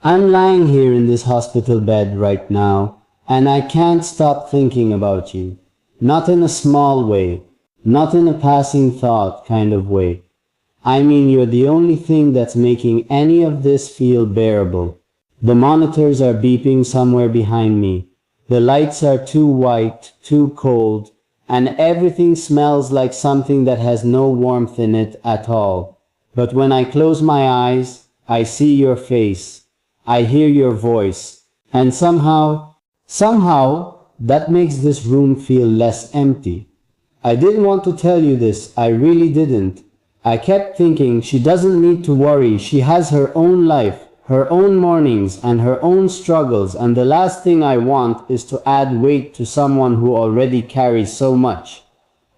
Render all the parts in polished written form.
I'm lying here in this hospital bed right now, and I can't stop thinking about you. Not in a small way, not in a passing thought kind of way. I mean, you're the only thing that's making any of this feel bearable. The monitors are beeping somewhere behind me. The lights are too white, too cold, and everything smells like something that has no warmth in it at all. But when I close my eyes, I see your face. I hear your voice. And somehow, that makes this room feel less empty. I didn't want to tell you this, I really didn't. I kept thinking she doesn't need to worry, she has her own life, her own mornings and her own struggles, and the last thing I want is to add weight to someone who already carries so much.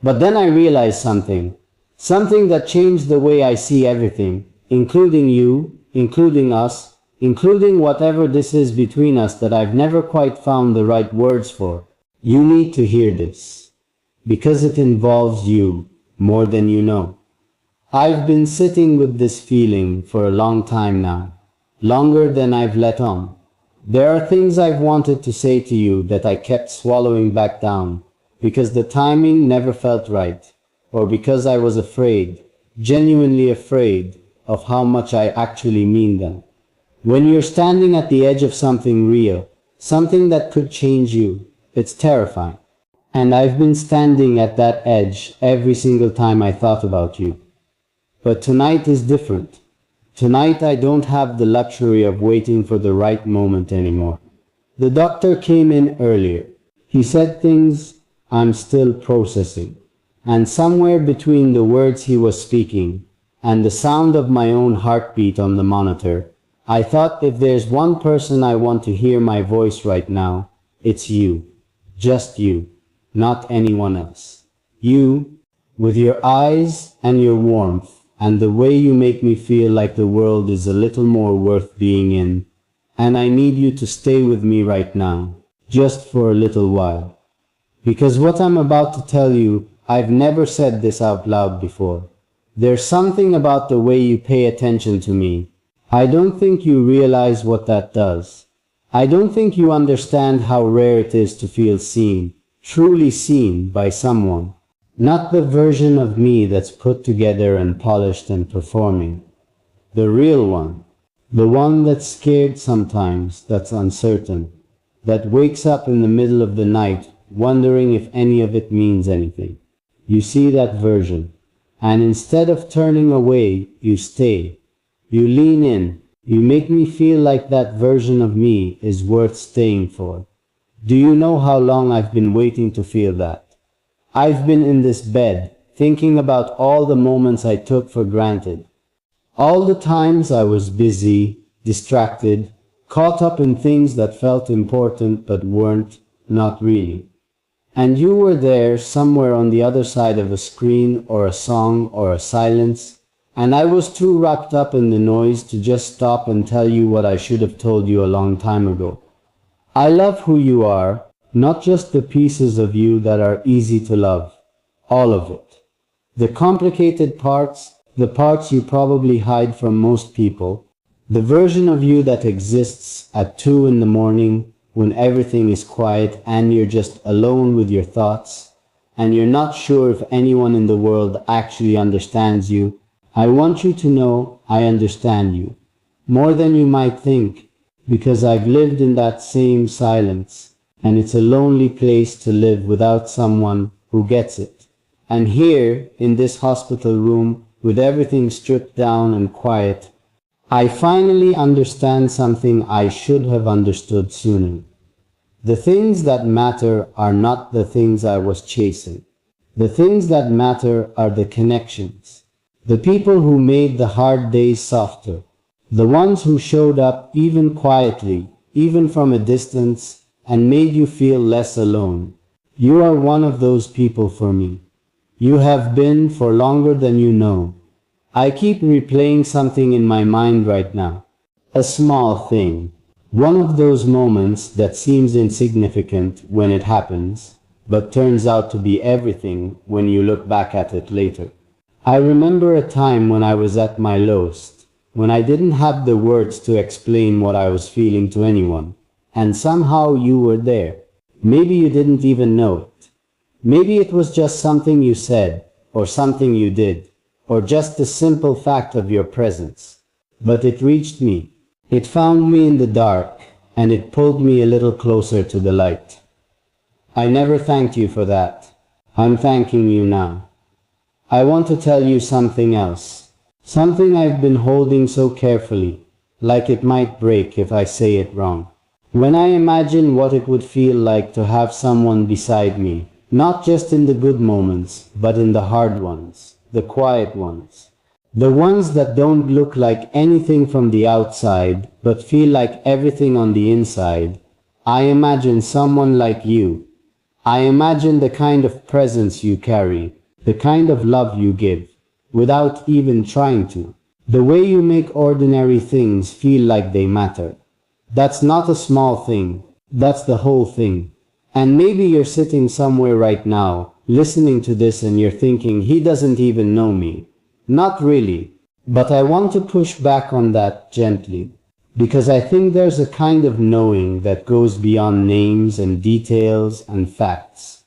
But then I realized something that changed the way I see everything, including you, including us, including whatever this is between us that I've never quite found the right words for. You need to hear this, because it involves you more than you know. I've been sitting with this feeling for a long time now, longer than I've let on. There are things I've wanted to say to you that I kept swallowing back down, because the timing never felt right, or because I was afraid, genuinely afraid, of how much I actually mean them. When you're standing at the edge of something real, something that could change you, it's terrifying. And I've been standing at that edge every single time I thought about you. But tonight is different. Tonight I don't have the luxury of waiting for the right moment anymore. The doctor came in earlier. He said things I'm still processing. And somewhere between the words he was speaking and the sound of my own heartbeat on the monitor, I thought if there's one person I want to hear my voice right now, it's you. Just you. Not anyone else. You, with your eyes and your warmth, and the way you make me feel like the world is a little more worth being in. And I need you to stay with me right now, just for a little while. Because what I'm about to tell you, I've never said this out loud before. There's something about the way you pay attention to me. I don't think you realize what that does. I don't think you understand how rare it is to feel seen, truly seen by someone. Not the version of me that's put together and polished and performing. The real one. The one that's scared sometimes, that's uncertain, that wakes up in the middle of the night wondering if any of it means anything. You see that version. And instead of turning away, you stay. You lean in. You make me feel like that version of me is worth staying for. Do you know how long I've been waiting to feel that? I've been in this bed, thinking about all the moments I took for granted. All the times I was busy, distracted, caught up in things that felt important but weren't, not really. And you were there somewhere on the other side of a screen or a song or a silence, and I was too wrapped up in the noise to just stop and tell you what I should have told you a long time ago. I love who you are. Not just the pieces of you that are easy to love. All of it. The complicated parts, the parts you probably hide from most people, the version of you that exists at 2 in the morning when everything is quiet and you're just alone with your thoughts, and you're not sure if anyone in the world actually understands you. I want you to know I understand you. More than you might think, because I've lived in that same silence. And it's a lonely place to live without someone who gets it. And here, in this hospital room, with everything stripped down and quiet, I finally understand something I should have understood sooner. The things that matter are not the things I was chasing. The things that matter are the connections. The people who made the hard days softer. The ones who showed up even quietly, even from a distance, and made you feel less alone. You are one of those people for me. You have been for longer than you know. I keep replaying something in my mind right now. A small thing. One of those moments that seems insignificant when it happens, but turns out to be everything when you look back at it later. I remember a time when I was at my lowest. when I didn't have the words to explain what I was feeling to anyone. And somehow you were there. Maybe you didn't even know it. Maybe it was just something you said, or something you did, or just the simple fact of your presence. But it reached me. It found me in the dark, and it pulled me a little closer to the light. I never thanked you for that. I'm thanking you now. I want to tell you something else. Something I've been holding so carefully, like it might break if I say it wrong. When I imagine what it would feel like to have someone beside me, not just in the good moments, but in the hard ones, the quiet ones, the ones that don't look like anything from the outside, but feel like everything on the inside, I imagine someone like you. I imagine the kind of presence you carry, the kind of love you give, without even trying to. The way you make ordinary things feel like they matter. That's not a small thing, that's the whole thing. And maybe you're sitting somewhere right now, listening to this and you're thinking, he doesn't even know me. Not really. But I want to push back on that gently. Because I think there's a kind of knowing that goes beyond names and details and facts.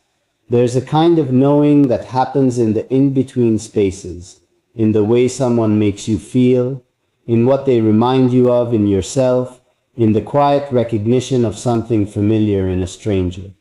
There's a kind of knowing that happens in the in-between spaces, in the way someone makes you feel, in what they remind you of in yourself, in the quiet recognition of something familiar in a stranger.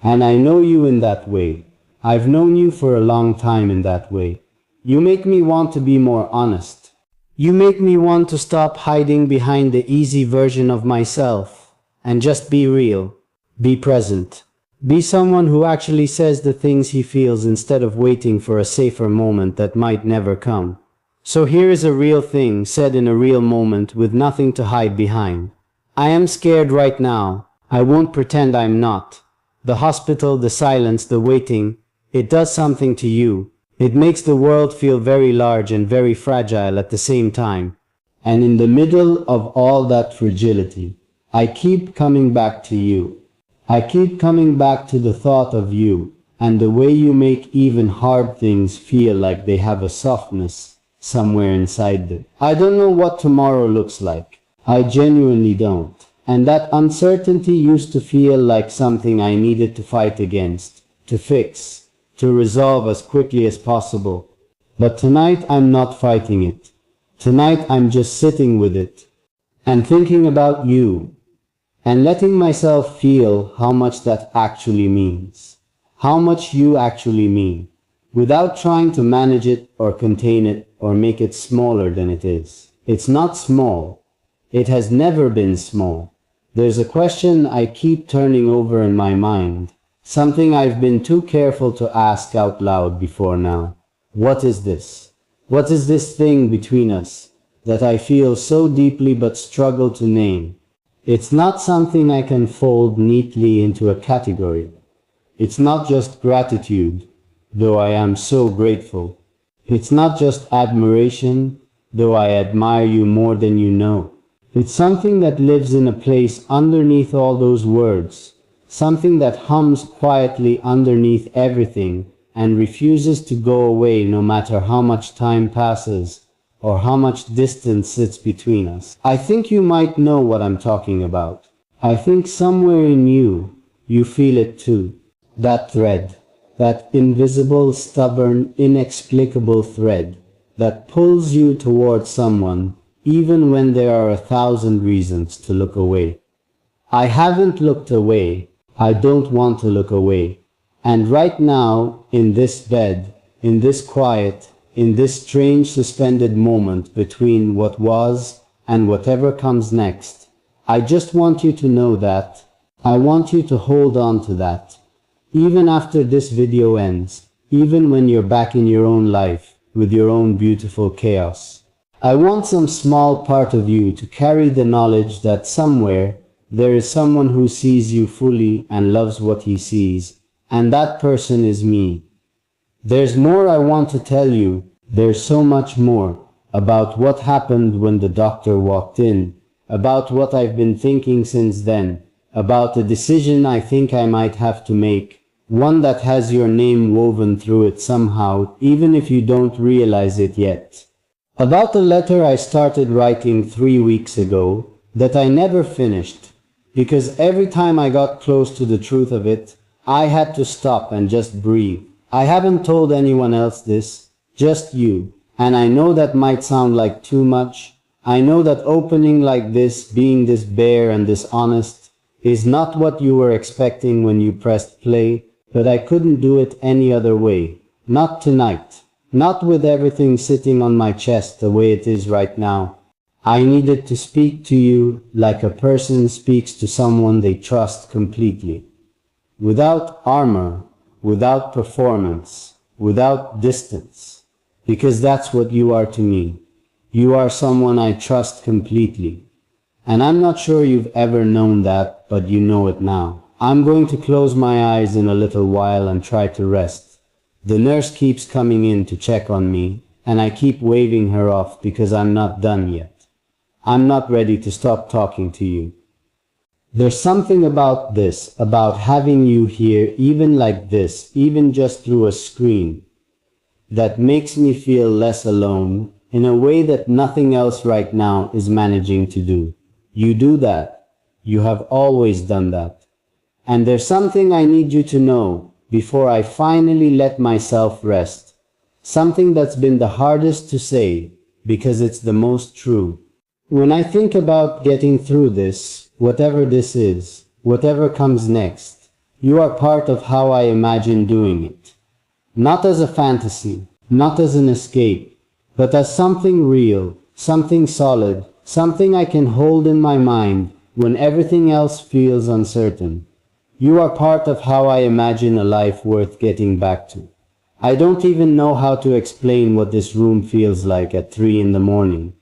And I know you in that way. I've known you for a long time in that way. You make me want to be more honest. You make me want to stop hiding behind the easy version of myself and just be real, be present. Be someone who actually says the things he feels instead of waiting for a safer moment that might never come. So here is a real thing said in a real moment with nothing to hide behind. I am scared right now. I won't pretend I'm not. The hospital, the silence, the waiting, it does something to you. It makes the world feel very large and very fragile at the same time. And in the middle of all that fragility, I keep coming back to you. I keep coming back to the thought of you and the way you make even hard things feel like they have a softness somewhere inside them. I don't know what tomorrow looks like. I genuinely don't. And that uncertainty used to feel like something I needed to fight against, to fix, to resolve as quickly as possible. But tonight I'm not fighting it. Tonight I'm just sitting with it and thinking about you. And letting myself feel how much that actually means. How much you actually mean. Without trying to manage it or contain it or make it smaller than it is. It's not small. It has never been small. There's a question I keep turning over in my mind. Something I've been too careful to ask out loud before now. What is this? What is this thing between us that I feel so deeply but struggle to name? It's not something I can fold neatly into a category. It's not just gratitude, though I am so grateful. It's not just admiration, though I admire you more than you know. It's something that lives in a place underneath all those words, something that hums quietly underneath everything and refuses to go away no matter how much time passes or how much distance sits between us. I think you might know what I'm talking about. I think somewhere in you, you feel it too. That thread, that invisible, stubborn, inexplicable thread that pulls you towards someone even when there are 1,000 reasons to look away. I haven't looked away. I don't want to look away. And right now, in this bed, in this quiet, in this strange suspended moment between what was and whatever comes next, I just want you to know that. I want you to hold on to that. Even after this video ends, even when you're back in your own life, with your own beautiful chaos. I want some small part of you to carry the knowledge that somewhere there is someone who sees you fully and loves what he sees, and that person is me. There's more I want to tell you. There's so much more about what happened when the doctor walked in, about what I've been thinking since then, about a decision I think I might have to make, one that has your name woven through it somehow, even if you don't realize it yet. About a letter I started writing 3 weeks ago that I never finished, because every time I got close to the truth of it, I had to stop and just breathe. I haven't told anyone else this, just you, and I know that might sound like too much. I know that opening like this, being this bare and this honest, is not what you were expecting when you pressed play, but I couldn't do it any other way. Not tonight. Not with everything sitting on my chest the way it is right now. I needed to speak to you like a person speaks to someone they trust completely. Without armor, without performance, without distance. Because that's what you are to me. You are someone I trust completely. And I'm not sure you've ever known that, but you know it now. I'm going to close my eyes in a little while and try to rest. The nurse keeps coming in to check on me, and I keep waving her off because I'm not done yet. I'm not ready to stop talking to you. There's something about this, about having you here, even like this, even just through a screen, that makes me feel less alone in a way that nothing else right now is managing to do. You do that. You have always done that. And there's something I need you to know before I finally let myself rest. Something that's been the hardest to say because it's the most true. When I think about getting through this, whatever this is, whatever comes next, you are part of how I imagine doing it. Not as a fantasy, not as an escape, but as something real, something solid, something I can hold in my mind when everything else feels uncertain. You are part of how I imagine a life worth getting back to. I don't even know how to explain what this room feels like at 3 in the morning.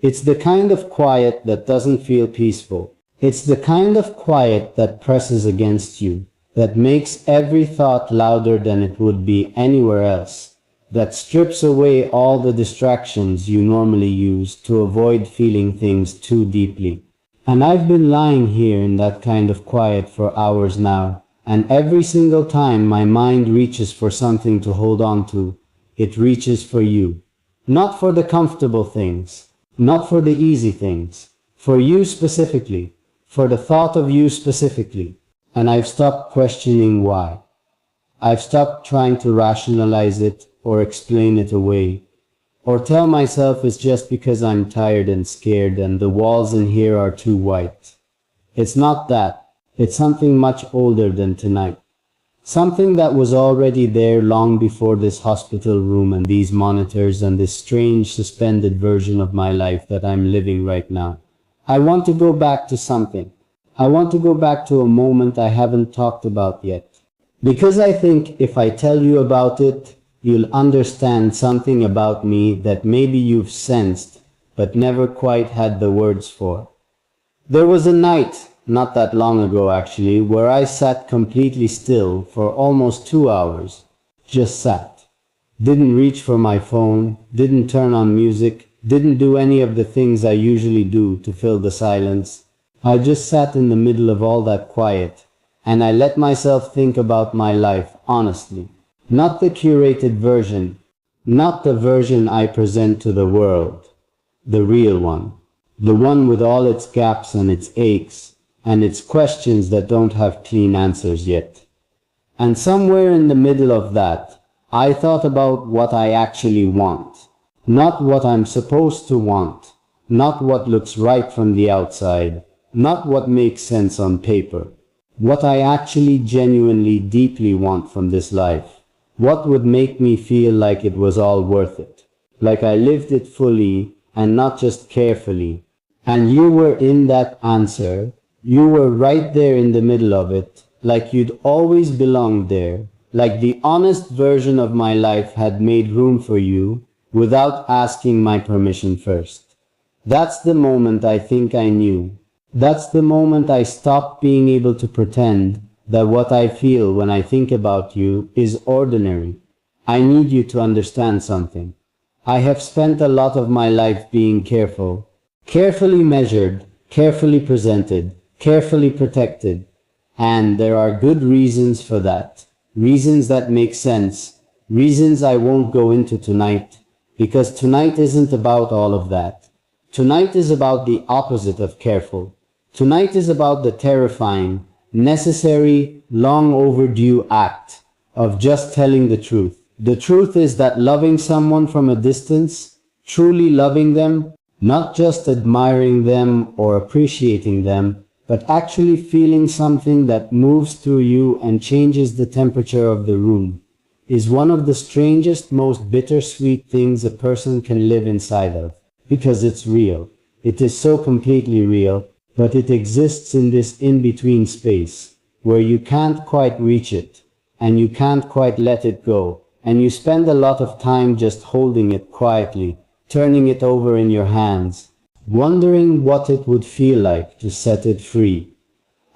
It's the kind of quiet that doesn't feel peaceful. It's the kind of quiet that presses against you, that makes every thought louder than it would be anywhere else, that strips away all the distractions you normally use to avoid feeling things too deeply. And I've been lying here in that kind of quiet for hours now, and every single time my mind reaches for something to hold on to, it reaches for you. Not for the comfortable things, not for the easy things, for you specifically, for the thought of you specifically. And I've stopped questioning why. I've stopped trying to rationalize it or explain it away, or tell myself it's just because I'm tired and scared and the walls in here are too white. It's not that. It's something much older than tonight. Something that was already there long before this hospital room and these monitors and this strange suspended version of my life that I'm living right now. I want to go back to something. I want to go back to a moment I haven't talked about yet. Because I think if I tell you about it, you'll understand something about me that maybe you've sensed, but never quite had the words for. There was a night, not that long ago actually, where I sat completely still for almost 2 hours. Just sat. Didn't reach for my phone, didn't turn on music, didn't do any of the things I usually do to fill the silence. I just sat in the middle of all that quiet, and I let myself think about my life honestly. Not the curated version, not the version I present to the world, the real one, the one with all its gaps and its aches, and its questions that don't have clean answers yet. And somewhere in the middle of that, I thought about what I actually want, not what I'm supposed to want, not what looks right from the outside, not what makes sense on paper, what I actually genuinely deeply want from this life. What would make me feel like it was all worth it, like I lived it fully and not just carefully. And you were in that answer. You were right there in the middle of it, like you'd always belonged there, like the honest version of my life had made room for you without asking my permission first. That's the moment I think I knew. That's the moment I stopped being able to pretend that what I feel when I think about you is ordinary. I need you to understand something. I have spent a lot of my life being careful, carefully measured, carefully presented, carefully protected, and there are good reasons for that. Reasons that make sense, reasons I won't go into tonight, Because tonight isn't about all of that. Tonight is about the opposite of careful. Tonight is about the terrifying, necessary, long overdue act of just telling the truth. The truth is that loving someone from a distance, truly loving them, not just admiring them or appreciating them, but actually feeling something that moves through you and changes the temperature of the room, is one of the strangest, most bittersweet things a person can live inside of. Because it's real. It is so completely real, but it exists in this in-between space, where you can't quite reach it, and you can't quite let it go, and you spend a lot of time just holding it quietly, turning it over in your hands, wondering what it would feel like to set it free.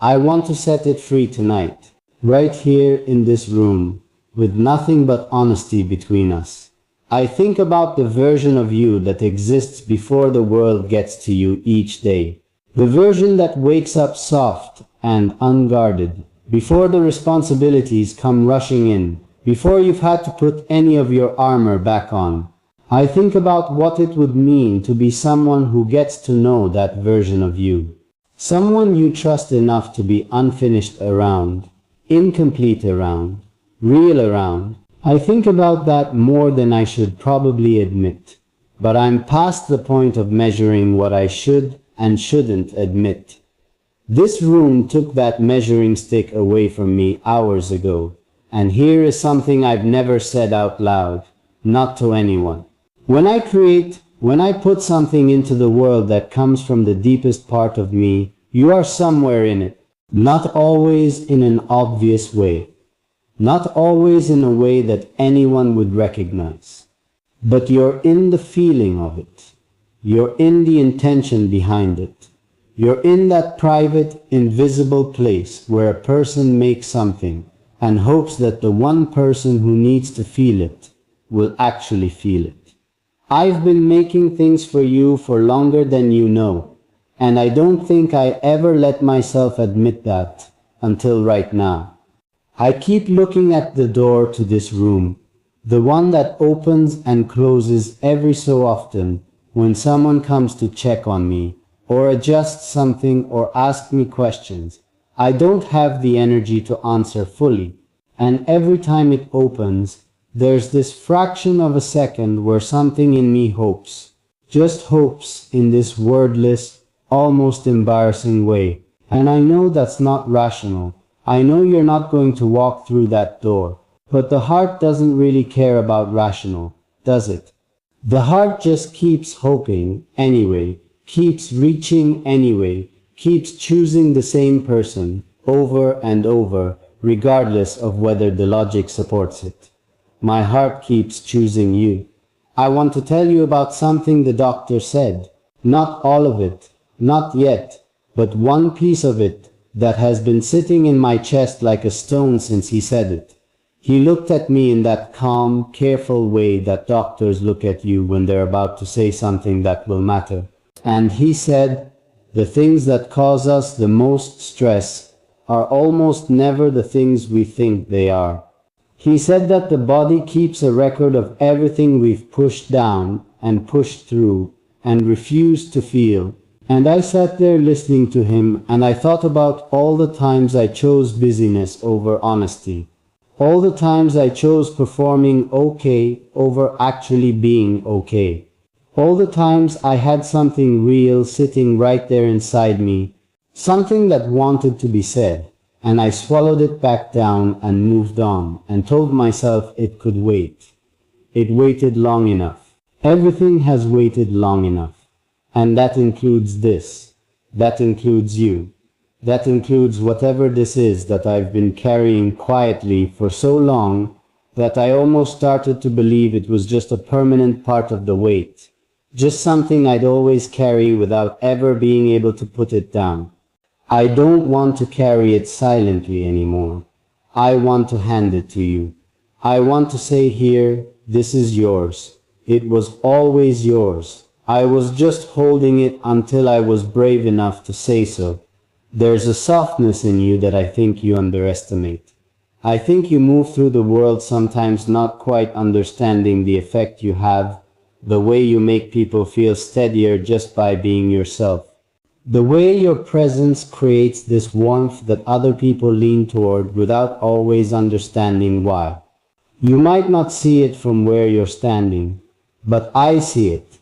I want to set it free tonight, right here in this room, with nothing but honesty between us. I think about the version of you that exists before the world gets to you each day. The version that wakes up soft and unguarded, before the responsibilities come rushing in, before you've had to put any of your armor back on. I think about what it would mean to be someone who gets to know that version of you. Someone you trust enough to be unfinished around, incomplete around, real around. I think about that more than I should probably admit. But I'm past the point of measuring what I should and shouldn't admit. This room took that measuring stick away from me hours ago. And here is something I've never said out loud, not to anyone. When I put something into the world that comes from the deepest part of me, you are somewhere in it. Not always in an obvious way. Not always in a way that anyone would recognize. But you're in the feeling of it. You're in the intention behind it. You're in that private, invisible place where a person makes something and hopes that the one person who needs to feel it will actually feel it. I've been making things for you for longer than you know, and I don't think I ever let myself admit that until right now. I keep looking at the door to this room, the one that opens and closes every so often when someone comes to check on me, or adjust something or ask me questions. I don't have the energy to answer fully, and every time it opens, there's this fraction of a second where something in me hopes, just hopes in this wordless, almost embarrassing way. And I know that's not rational. I know you're not going to walk through that door. But the heart doesn't really care about rational, does it? The heart just keeps hoping anyway, keeps reaching anyway, keeps choosing the same person over and over, regardless of whether the logic supports it. My heart keeps choosing you. I want to tell you about something the doctor said. Not all of it, not yet, but one piece of it that has been sitting in my chest like a stone since he said it. He looked at me in that calm, careful way that doctors look at you when they're about to say something that will matter. And he said, the things that cause us the most stress are almost never the things we think they are. He said that the body keeps a record of everything we've pushed down and pushed through and refused to feel. And I sat there listening to him, and I thought about all the times I chose busyness over honesty. All the times I chose performing okay over actually being okay. All the times I had something real sitting right there inside me, something that wanted to be said. And I swallowed it back down and moved on and told myself it could wait. It waited long enough. Everything has waited long enough. And that includes this. That includes you. That includes whatever this is that I've been carrying quietly for so long that I almost started to believe it was just a permanent part of the weight. Just something I'd always carry without ever being able to put it down. I don't want to carry it silently anymore. I want to hand it to you. I want to say here, this is yours. It was always yours. I was just holding it until I was brave enough to say so. There's a softness in you that I think you underestimate. I think you move through the world sometimes not quite understanding the effect you have, the way you make people feel steadier just by being yourself. The way your presence creates this warmth that other people lean toward without always understanding why. You might not see it from where you're standing, but I see it.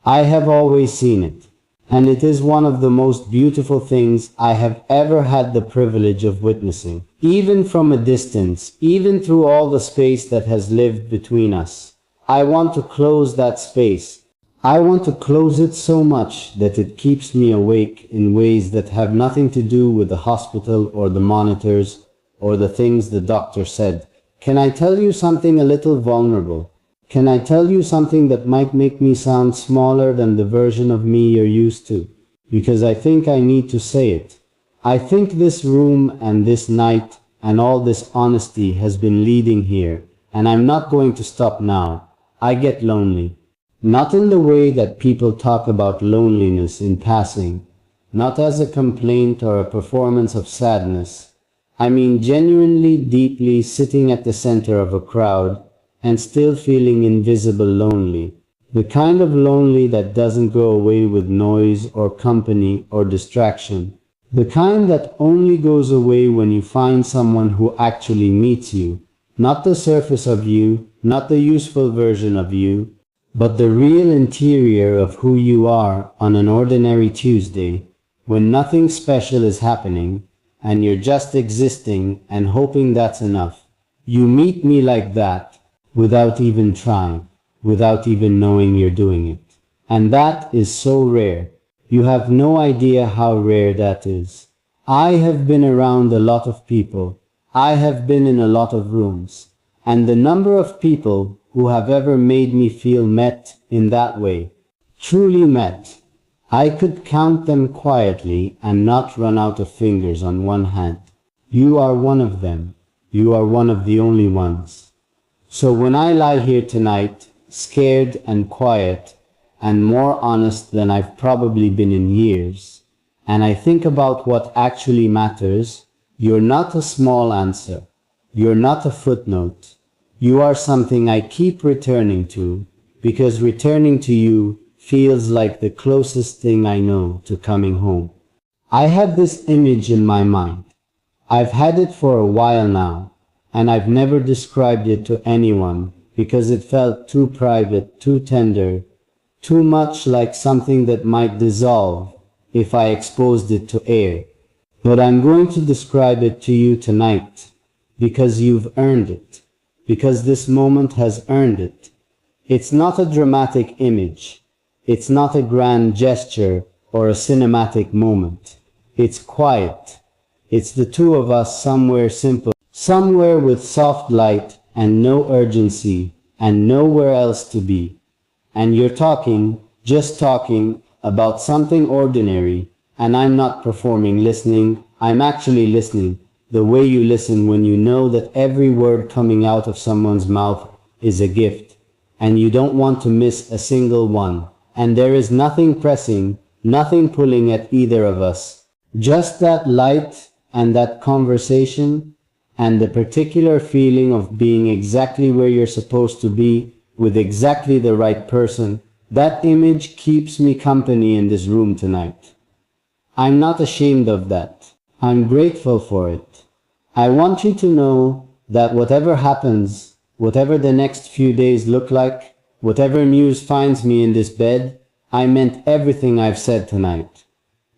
I have always seen it. And it is one of the most beautiful things I have ever had the privilege of witnessing. Even from a distance, even through all the space that has lived between us. I want to close that space. I want to close it so much that it keeps me awake in ways that have nothing to do with the hospital or the monitors or the things the doctor said. Can I tell you something a little vulnerable? Can I tell you something that might make me sound smaller than the version of me you're used to? Because I think I need to say it. I think this room and this night and all this honesty has been leading here, and I'm not going to stop now. I get lonely. Not in the way that people talk about loneliness in passing, not as a complaint or a performance of sadness. I mean genuinely, deeply sitting at the center of a crowd and still feeling invisible lonely. The kind of lonely that doesn't go away with noise or company or distraction. The kind that only goes away when you find someone who actually meets you. Not the surface of you, not the useful version of you, but the real interior of who you are on an ordinary Tuesday, when nothing special is happening, and you're just existing and hoping that's enough. You meet me like that, without even trying, without even knowing you're doing it. And that is so rare. You have no idea how rare that is. I have been around a lot of people. I have been in a lot of rooms. And the number of people who have ever made me feel met in that way, truly met, I could count them quietly and not run out of fingers on one hand. You are one of them. You are one of the only ones. So when I lie here tonight, scared and quiet, and more honest than I've probably been in years, and I think about what actually matters, you're not a small answer. You're not a footnote. You are something I keep returning to, because returning to you feels like the closest thing I know to coming home. I have this image in my mind. I've had it for a while now, and I've never described it to anyone because it felt too private, too tender, too much like something that might dissolve if I exposed it to air. But I'm going to describe it to you tonight, because you've earned it. Because this moment has earned it. It's not a dramatic image. It's not a grand gesture or a cinematic moment. It's quiet. It's the two of us somewhere simple, somewhere with soft light and no urgency and nowhere else to be. And you're talking, just talking, about something ordinary, and I'm not performing listening, I'm actually listening. The way you listen when you know that every word coming out of someone's mouth is a gift, and you don't want to miss a single one, and there is nothing pressing, nothing pulling at either of us, just that light and that conversation, and the particular feeling of being exactly where you're supposed to be, with exactly the right person. That image keeps me company in this room tonight. I'm not ashamed of that. I'm grateful for it. I want you to know that whatever happens, whatever the next few days look like, whatever muse finds me in this bed, I meant everything I've said tonight.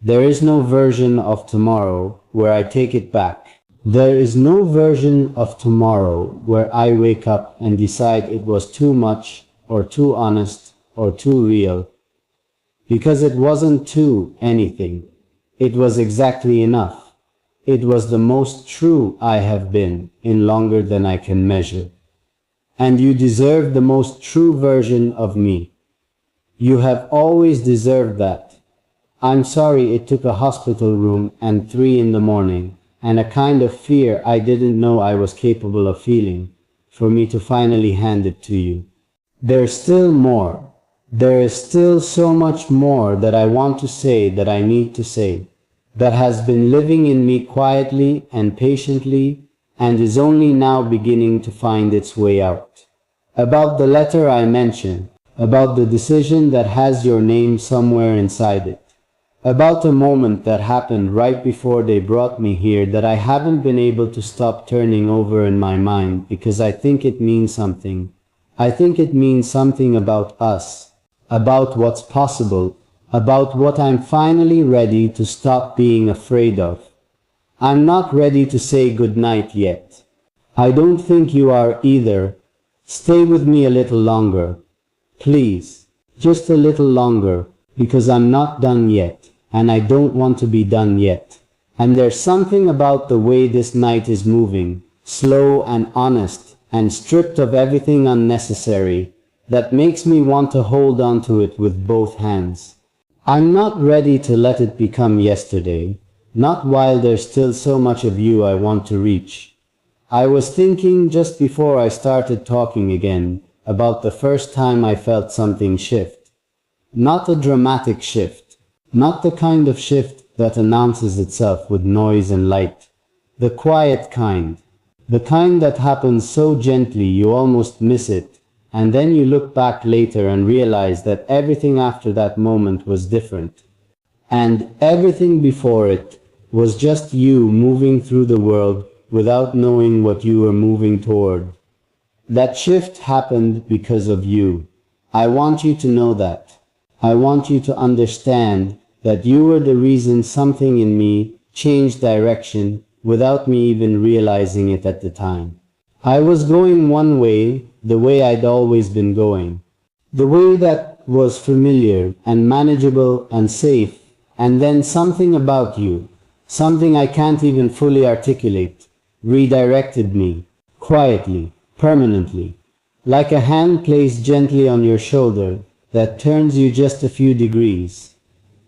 There is no version of tomorrow where I take it back. There is no version of tomorrow where I wake up and decide it was too much or too honest or too real. Because it wasn't too anything. It was exactly enough. It was the most true I have been in longer than I can measure. And you deserve the most true version of me. You have always deserved that. I'm sorry it took a hospital room and 3 in the morning, and a kind of fear I didn't know I was capable of feeling, for me to finally hand it to you. There's still more. There is still so much more that I want to say that I need to say, that has been living in me quietly and patiently, and is only now beginning to find its way out. About the letter I mentioned, about the decision that has your name somewhere inside it, about a moment that happened right before they brought me here that I haven't been able to stop turning over in my mind because I think it means something. I think it means something about us, about what's possible, about what I'm finally ready to stop being afraid of. I'm not ready to say goodnight yet. I don't think you are either. Stay with me a little longer. Please, just a little longer, because I'm not done yet, and I don't want to be done yet. And there's something about the way this night is moving, slow and honest, and stripped of everything unnecessary, that makes me want to hold on to it with both hands. I'm not ready to let it become yesterday, not while there's still so much of you I want to reach. I was thinking just before I started talking again about the first time I felt something shift. Not a dramatic shift, not the kind of shift that announces itself with noise and light. The quiet kind. The kind that happens so gently you almost miss it, and then you look back later and realize that everything after that moment was different. And everything before it was just you moving through the world without knowing what you were moving toward. That shift happened because of you. I want you to know that. I want you to understand that you were the reason something in me changed direction without me even realizing it at the time. I was going one way, the way I'd always been going. The way that was familiar and manageable and safe, and then something about you, something I can't even fully articulate, redirected me, quietly, permanently, like a hand placed gently on your shoulder that turns you just a few degrees,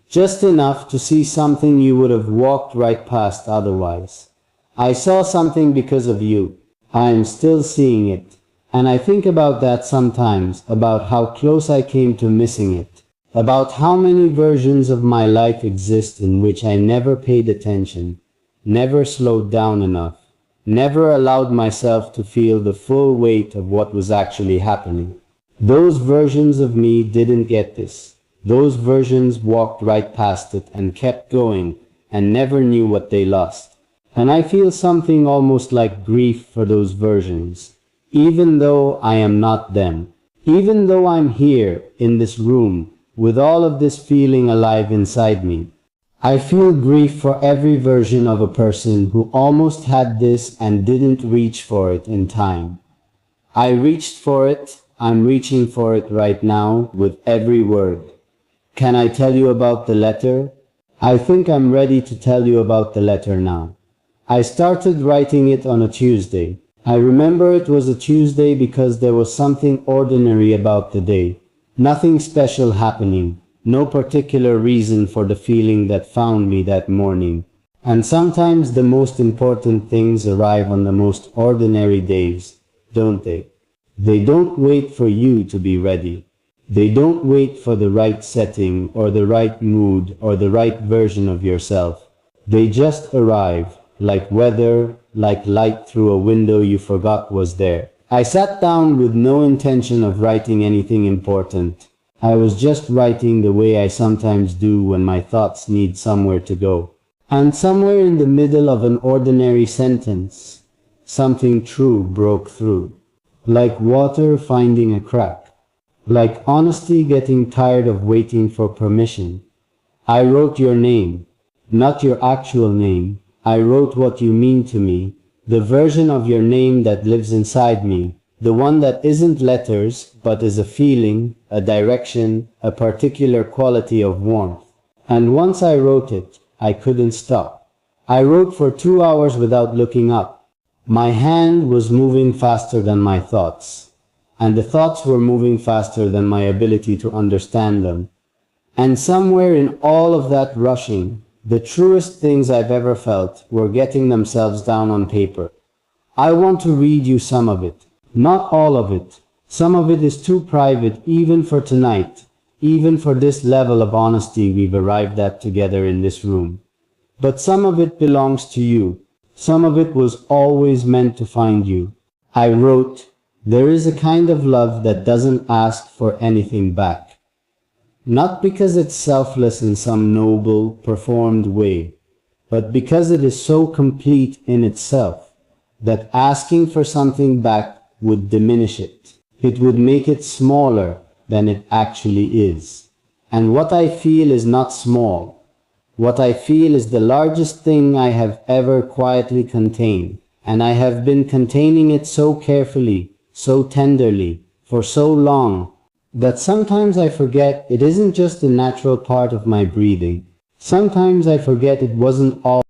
just enough to see something you would have walked right past otherwise. I saw something because of you. I am still seeing it, and I think about that sometimes, about how close I came to missing it, about how many versions of my life exist in which I never paid attention, never slowed down enough, never allowed myself to feel the full weight of what was actually happening. Those versions of me didn't get this. Those versions walked right past it and kept going and never knew what they lost. And I feel something almost like grief for those versions, even though I am not them. Even though I'm here in this room with all of this feeling alive inside me. I feel grief for every version of a person who almost had this and didn't reach for it in time. I reached for it, I'm reaching for it right now with every word. Can I tell you about the letter? I think I'm ready to tell you about the letter now. I started writing it on a Tuesday. I remember it was a Tuesday because there was something ordinary about the day. Nothing special happening. No particular reason for the feeling that found me that morning. And sometimes the most important things arrive on the most ordinary days, don't they? They don't wait for you to be ready. They don't wait for the right setting or the right mood or the right version of yourself. They just arrive, like weather, like light through a window you forgot was there. I sat down with no intention of writing anything important. I was just writing the way I sometimes do when my thoughts need somewhere to go. And somewhere in the middle of an ordinary sentence, something true broke through. Like water finding a crack. Like honesty getting tired of waiting for permission. I wrote your name, not your actual name. I wrote what you mean to me, the version of your name that lives inside me. The one that isn't letters, but is a feeling, a direction, a particular quality of warmth. And once I wrote it, I couldn't stop. I wrote for 2 hours without looking up. My hand was moving faster than my thoughts. And the thoughts were moving faster than my ability to understand them. And somewhere in all of that rushing, the truest things I've ever felt were getting themselves down on paper. I want to read you some of it. Not all of it. Some of it is too private even for tonight, even for this level of honesty we've arrived at together in this room. But some of it belongs to you. Some of it was always meant to find you. I wrote, There is a kind of love that doesn't ask for anything back. Not because it's selfless in some noble, performed way, but because it is so complete in itself that asking for something back would diminish it. It would make it smaller than it actually is. And what I feel is not small. What I feel is the largest thing I have ever quietly contained, and I have been containing it so carefully, so tenderly, for so long, that sometimes I forget it isn't just a natural part of my breathing. Sometimes I forget it wasn't all